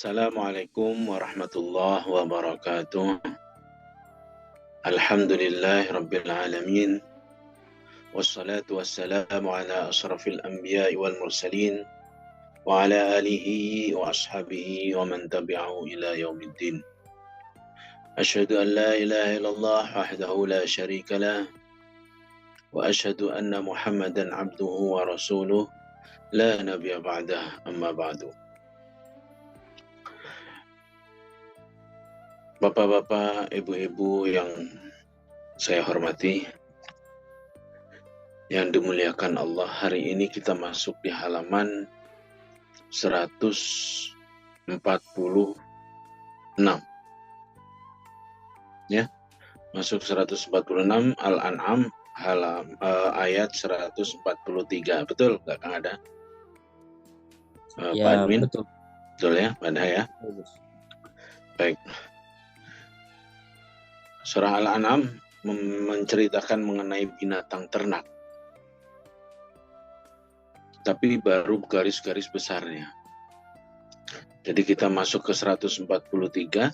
Assalamualaikum warahmatullahi wabarakatuh. Alhamdulillahi rabbil alamin. Wassalatu wassalamu ala asrafil anbiya'i wal mursalin wa ala alihi wa ashabihi wa man tabi'ahu ila yaumiddin. Asyhadu an la ilaha illallah wahdahu la syarika lah wa asyhadu anna Muhammadan abduhu wa rasuluh la nabiyya ba'dah, amma ba'du. Bapak-bapak, ibu-ibu yang saya hormati, yang dimuliakan Allah, hari ini kita masuk di halaman 146. Ya, masuk 146 Al-An'am ayat 143. Betul nggak Kang Ada? Ya, Pak Admin? betul. Betul ya, Pak Ada ya? Baik. Surah Al-An'am menceritakan mengenai binatang ternak. Tapi baru garis-garis besarnya. Jadi kita masuk ke 143,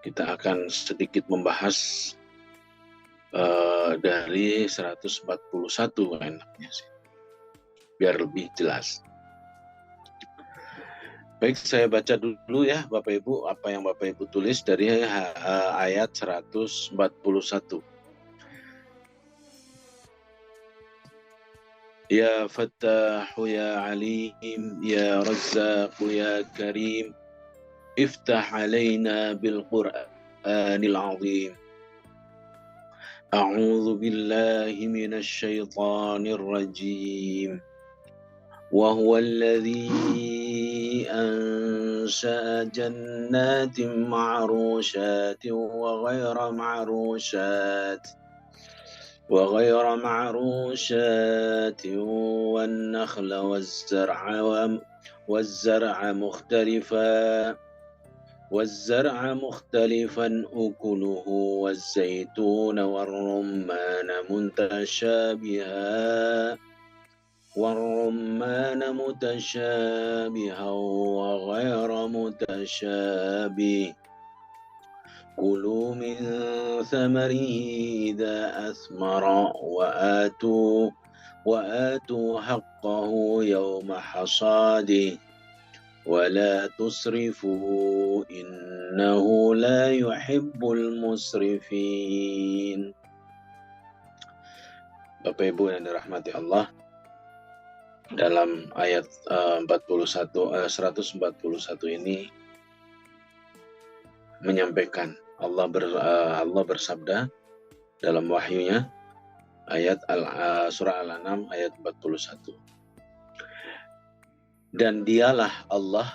kita akan sedikit membahas dari 141 enaknya sih, biar lebih jelas. Baik, saya baca dulu ya Bapak Ibu, apa yang Bapak Ibu tulis dari ayat 141. Ya Fattahu ya Alim, ya Razzaqu ya Karim, iftah alaina bil Qur'anil azim. A'udzu billahi minasy syaithanir rajim. Wa huwa alladzi ansa'a jannatin ma'rushatin wa ghayra ma'rushatin wan nakhla والزرع مختلفا أكله والزيتون والرمان متشابها وغير متشابه كلوا من ثمره إذا أثمر وآتوا حقه يوم حصاده ولا تسرفوا إنه لا يحب المسرفين. Bapak Ibu yang dirahmati Allah, dalam ayat 141 ini menyampaikan Allah bersabda dalam wahyunya, ayat surah Al-An'am ayat 41. Dan dialah Allah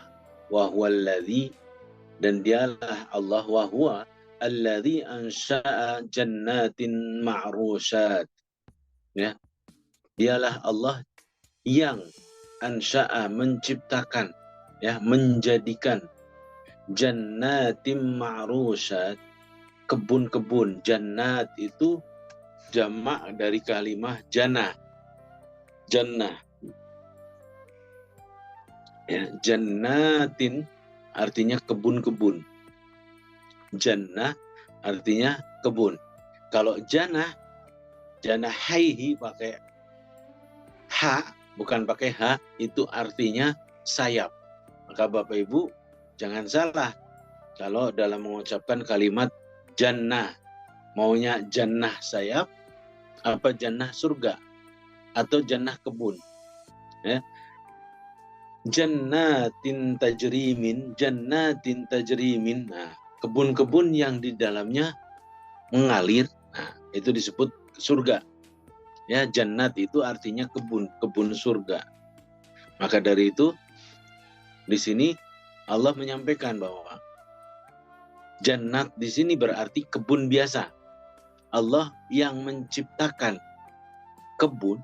dan dialah Allah wahwa alladzi ansha'a jannatin ma'rusyat. Ya, dialah Allah yang ansha'a menciptakan, ya, menjadikan jannatin ma'rusyat, kebun-kebun. Jannat itu jamak dari kalimah jannah. Ya, jannatin artinya kebun-kebun. Jannah artinya kebun. Kalau janahaihi pakai ha, bukan pakai ha, itu artinya sayap. Maka Bapak Ibu jangan salah kalau dalam mengucapkan kalimat jannah, maunya jannah sayap apa jannah surga atau jannah kebun, ya. Jannatin tajrimin. Nah, kebun-kebun yang di dalamnya mengalir, nah itu disebut surga. Ya, jannat itu artinya kebun surga. Maka dari itu di sini Allah menyampaikan bahwa jannat di sini berarti kebun biasa. Allah yang menciptakan kebun,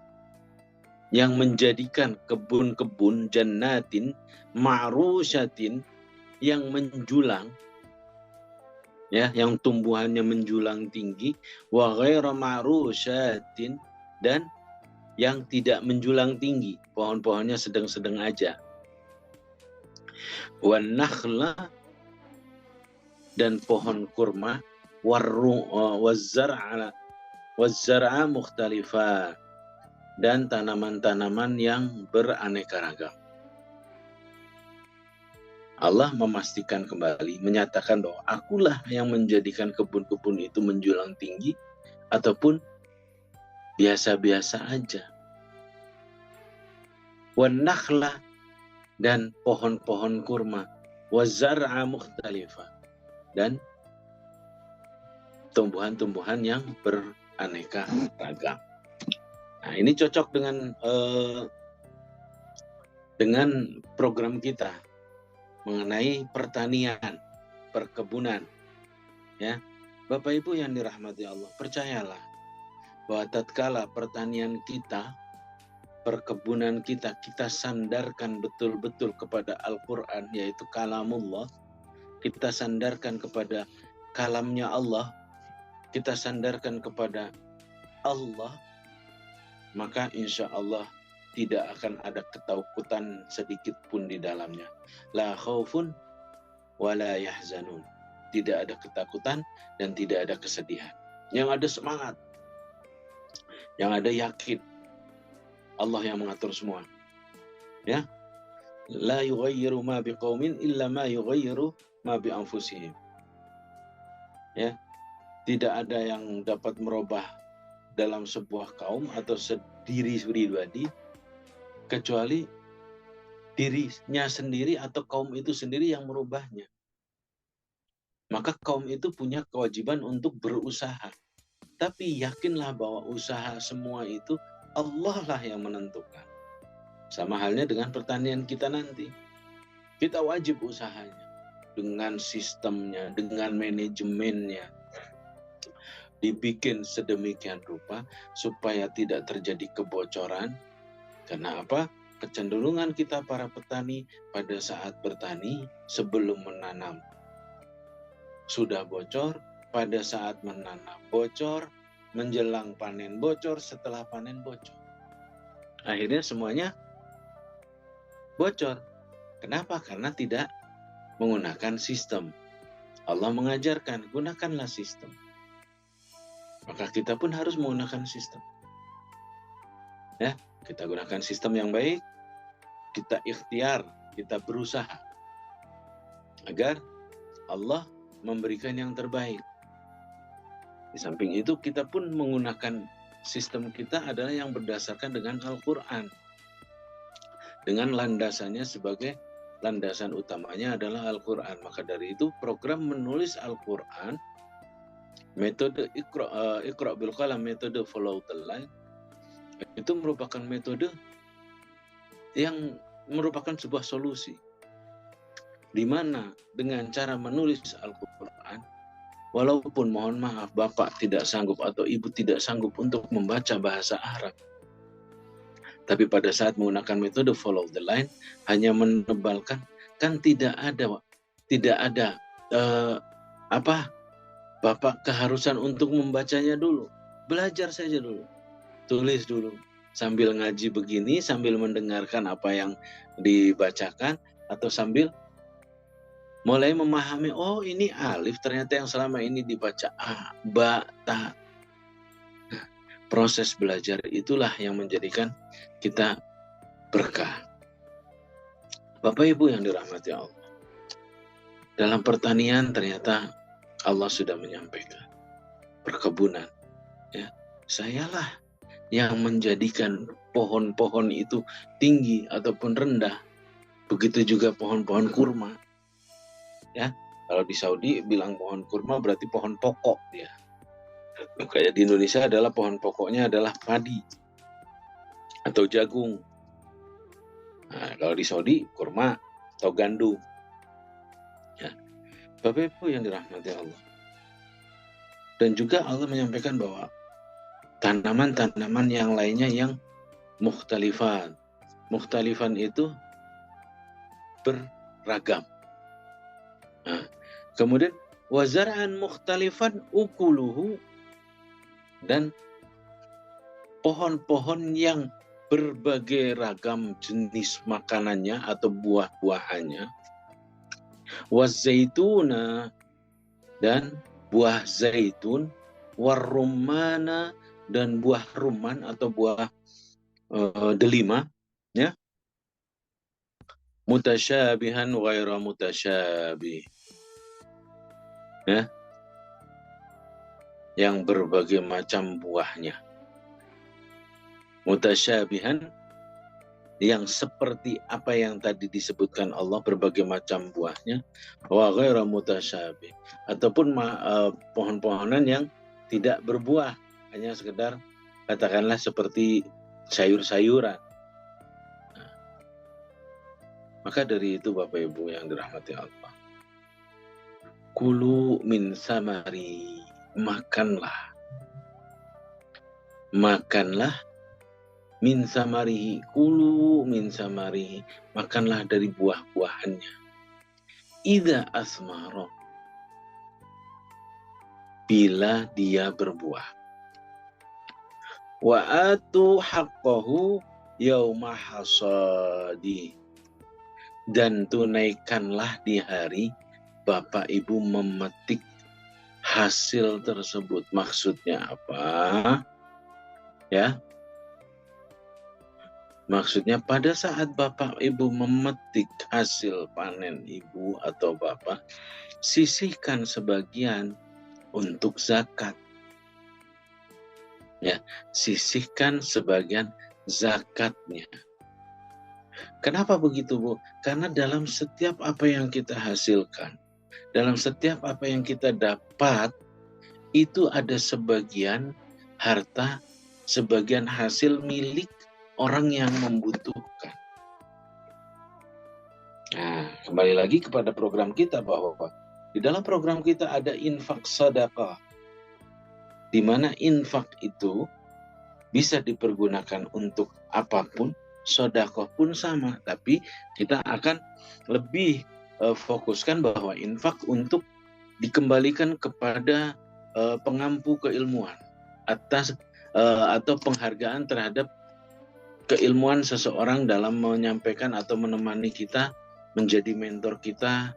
yang menjadikan kebun-kebun jannatin ma'rusyatin, yang menjulang, ya, yang tumbuhannya menjulang tinggi, wa ghairu ma'rusyatin, dan yang tidak menjulang tinggi, pohon-pohonnya sedang-sedang aja. wan nakhla, dan pohon kurma, wazzar'a mukhtalifa, dan tanaman-tanaman yang beraneka ragam. Allah memastikan kembali, menyatakan bahwa akulah yang menjadikan kebun-kebun itu menjulang tinggi ataupun biasa-biasa aja. Wan nakhla, dan pohon-pohon kurma, wazzar'a mukhtalifa, dan tumbuhan-tumbuhan yang beraneka ragam. Nah, ini cocok dengan program kita mengenai pertanian, perkebunan. Ya, Bapak Ibu yang dirahmati Allah, percayalah bahwa tatkala pertanian kita, perkebunan kita sandarkan betul-betul kepada Al-Quran, yaitu kalamullah, kita sandarkan kepada kalamnya Allah, kita sandarkan kepada Allah, maka insya Allah tidak akan ada ketakutan sedikit pun di dalamnya. La khaufun wa la yahzanun. Tidak ada ketakutan dan tidak ada kesedihan. Yang ada semangat. Yang ada yakin. Allah yang mengatur semua. Ya. La yughayyiru ma biqaumin illa ma yughayyiru ma bi anfusihim. Ya. Tidak ada yang dapat merubah dalam sebuah kaum atau diri pribadi kecuali dirinya sendiri atau kaum itu sendiri yang merubahnya. Maka kaum itu punya kewajiban untuk berusaha. Tapi yakinlah bahwa usaha semua itu Allah lah yang menentukan. Sama halnya dengan pertanian kita nanti. Kita wajib usahanya. Dengan sistemnya, dengan manajemennya. Dibikin sedemikian rupa supaya tidak terjadi kebocoran. Karena apa? Kecenderungan kita para petani pada saat bertani sebelum menanam sudah bocor, pada saat menanam bocor, menjelang panen bocor, setelah panen bocor. Akhirnya semuanya bocor. Kenapa? Karena tidak menggunakan sistem. Allah mengajarkan, gunakanlah sistem. Maka kita pun harus menggunakan sistem. Ya, kita gunakan sistem yang baik, kita ikhtiar, kita berusaha agar Allah memberikan yang terbaik. Di samping itu kita pun menggunakan sistem kita adalah yang berdasarkan dengan Al-Quran. Dengan landasannya sebagai landasan utamanya adalah Al-Quran. Maka dari itu program menulis Al-Quran, metode Iqra bil Qalam, metode follow the line, itu merupakan metode yang merupakan sebuah solusi. Di mana dengan cara menulis Al-Quran, walaupun mohon maaf Bapak tidak sanggup atau Ibu tidak sanggup untuk membaca bahasa Arab, tapi pada saat menggunakan metode follow the line, hanya menebalkan, kan tidak ada Bapak keharusan untuk membacanya dulu. Belajar saja dulu. Tulis dulu. Sambil ngaji begini, sambil mendengarkan apa yang dibacakan, atau sambil mulai memahami, oh ini alif, ternyata yang selama ini dibaca a, ba, ta. Nah, proses belajar itulah yang menjadikan kita berkah. Bapak Ibu yang dirahmati Allah, dalam pertanian ternyata Allah sudah menyampaikan. Perkebunan, ya, sayalah yang menjadikan pohon-pohon itu tinggi ataupun rendah. Begitu juga pohon-pohon kurma. Ya, kalau di Saudi bilang pohon kurma berarti pohon pokok dia. Kayak di Indonesia adalah pohon pokoknya adalah padi atau jagung. Nah, kalau di Saudi kurma atau gandum. Ya. Bapak Ibu yang dirahmati Allah. Dan juga Allah menyampaikan bahwa tanaman-tanaman yang lainnya yang mukhtalifan. Mukhtalifan itu beragam. Nah, kemudian wazar'an mukhtalifan ukuluhu, dan pohon-pohon yang berbagai ragam jenis makanannya atau buah-buahannya Wazaituna, dan buah zaitun, warumana, dan buah rumman atau buah delima, ya, mutasyabihan ghaira mutasyabih, ya, yang berbagai macam buahnya. Mutasyabihan, yang seperti apa yang tadi disebutkan Allah, berbagai macam buahnya, wa ghaira mutasyabih, ataupun pohon-pohonan yang tidak berbuah, hanya sekedar katakanlah seperti sayur-sayuran. Nah, maka dari itu Bapak Ibu yang dirahmati Allah, kulu min samari, makanlah min samarihi, kulu min samarihi, makanlah dari buah-buahannya. Idza asmara, bila dia berbuah. Wa atu haqqahu yauma hasadi, dan tunaikanlah di hari Bapak Ibu memetik hasil tersebut. Maksudnya apa? Ya, maksudnya pada saat Bapak Ibu memetik hasil panen Ibu atau Bapak, sisihkan sebagian untuk zakat. Ya, sisihkan sebagian zakatnya. Kenapa begitu, Bu? Karena dalam setiap apa yang kita hasilkan, dalam setiap apa yang kita dapat, itu ada sebagian harta, sebagian hasil milik orang yang membutuhkan. Nah, kembali lagi kepada program kita, bahwa di dalam program kita ada infak sedekah, di mana infak itu bisa dipergunakan untuk apapun, sedekah pun sama, tapi kita akan lebih fokuskan bahwa infak untuk dikembalikan kepada pengampu keilmuan atas atau penghargaan terhadap keilmuan seseorang dalam menyampaikan atau menemani kita, menjadi mentor kita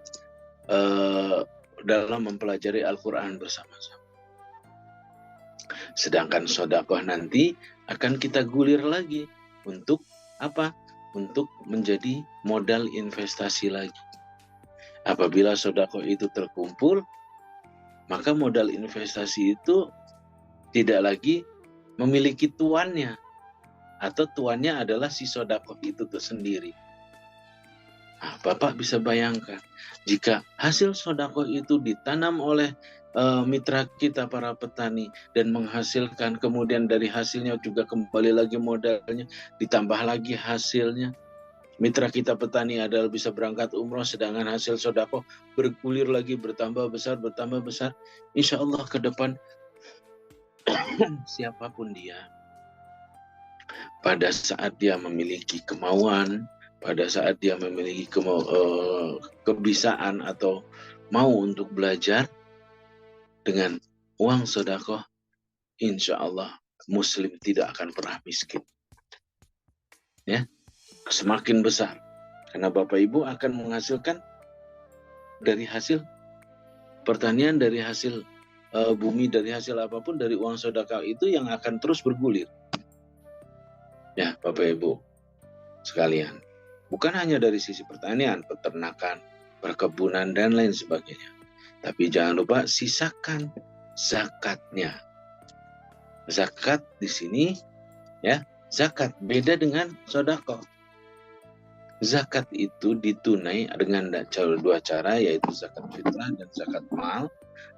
dalam mempelajari Al-Quran bersama-sama. Sedangkan sedekah nanti akan kita gulir lagi untuk apa? Untuk menjadi modal investasi lagi. Apabila sedekah itu terkumpul, maka modal investasi itu tidak lagi memiliki tuannya, atau tuannya adalah si sedekah itu sendiri. Nah, Bapak bisa bayangkan, jika hasil sedekah itu ditanam oleh mitra kita para petani dan menghasilkan, kemudian dari hasilnya juga kembali lagi modalnya, ditambah lagi hasilnya, mitra kita petani adalah bisa berangkat umroh, sedangkan hasil sedekah bergulir lagi, bertambah besar, insya Allah ke depan siapapun dia, pada saat dia memiliki kemauan, pada saat dia memiliki kebisaan atau mau untuk belajar dengan uang sedekah, insya Allah Muslim tidak akan pernah miskin. Ya, semakin besar, karena Bapak Ibu akan menghasilkan dari hasil pertanian, dari hasil bumi, dari hasil apapun, dari uang sedekah itu yang akan terus bergulir. Ya, Bapak Ibu sekalian, bukan hanya dari sisi pertanian, peternakan, perkebunan, dan lain sebagainya. Tapi jangan lupa sisakan zakatnya. Zakat di sini, ya, zakat beda dengan sedekah. Zakat itu ditunai dengan dua cara, yaitu zakat fitrah dan zakat mal.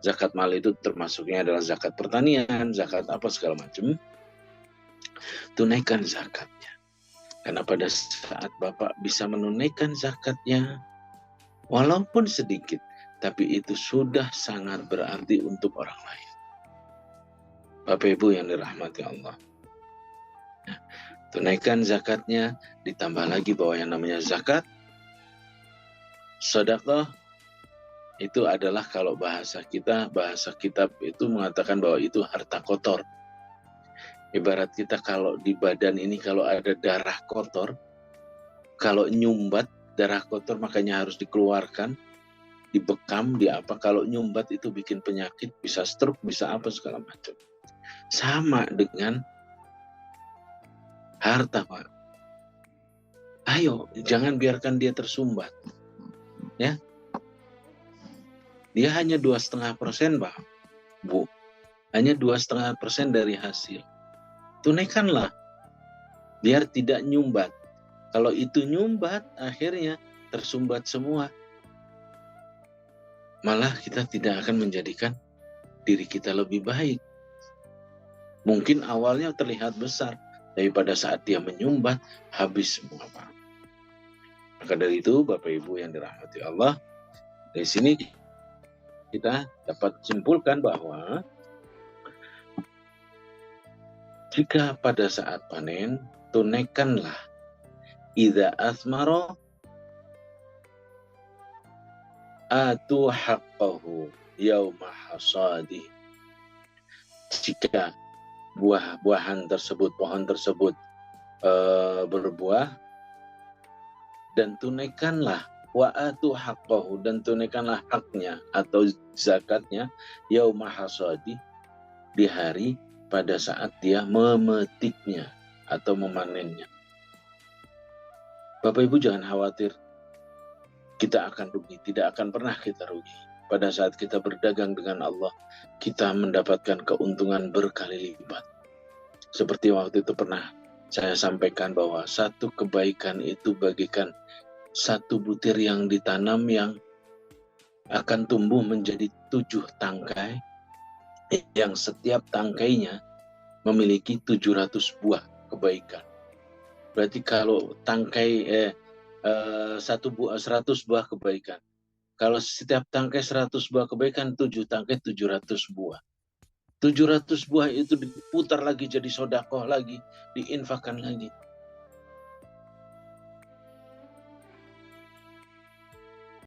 Zakat mal itu termasuknya adalah zakat pertanian, zakat apa segala macam. Tunaikan zakatnya. Karena pada saat Bapak bisa menunaikan zakatnya, walaupun sedikit, tapi itu sudah sangat berarti untuk orang lain. Bapak Ibu yang dirahmati Allah. Nah, tunaikan zakatnya, ditambah lagi bahwa yang namanya zakat, sedekah, itu adalah kalau bahasa kitab itu mengatakan bahwa itu harta kotor. Ibarat kita kalau di badan ini kalau ada darah kotor, kalau nyumbat darah kotor makanya harus dikeluarkan. dibekam, di apa. Kalau nyumbat itu bikin penyakit, bisa stroke, bisa apa segala macam. Sama dengan harta, Pak. Ayo, jangan biarkan dia tersumbat. Ya, dia hanya 2,5%, Pak, Bu. Hanya 2,5% dari hasil. Tunaikanlah, biar tidak nyumbat. Kalau itu nyumbat, akhirnya tersumbat semua. Malah kita tidak akan menjadikan diri kita lebih baik. Mungkin awalnya terlihat besar, tapi pada saat dia menyumbat, habis semua, Pak. Maka dari itu, Bapak Ibu yang dirahmati Allah, dari sini kita dapat simpulkan bahwa jika pada saat panen, tunaikanlah idza asmaro atu haqqahu yauma hasadi. Jika buah-buahan tersebut, pohon tersebut berbuah, dan tunaikanlah wa atu haqqahu, dan tunaikanlah haknya atau zakatnya yauma hasadi, di hari pada saat dia memetiknya atau memanennya. Bapak Ibu jangan khawatir kita akan rugi, tidak akan pernah kita rugi. Pada saat kita berdagang dengan Allah, kita mendapatkan keuntungan berkali lipat. Seperti waktu itu pernah saya sampaikan bahwa satu kebaikan itu bagikan satu butir yang ditanam yang akan tumbuh menjadi 7 tangkai, yang setiap tangkainya memiliki 700 buah kebaikan. Berarti kalau tangkai 100 buah kebaikan. Kalau setiap tangkai 100 buah kebaikan, 7 tangkai 700 buah. 700 buah itu diputar lagi jadi sodakoh lagi, diinfakkan lagi.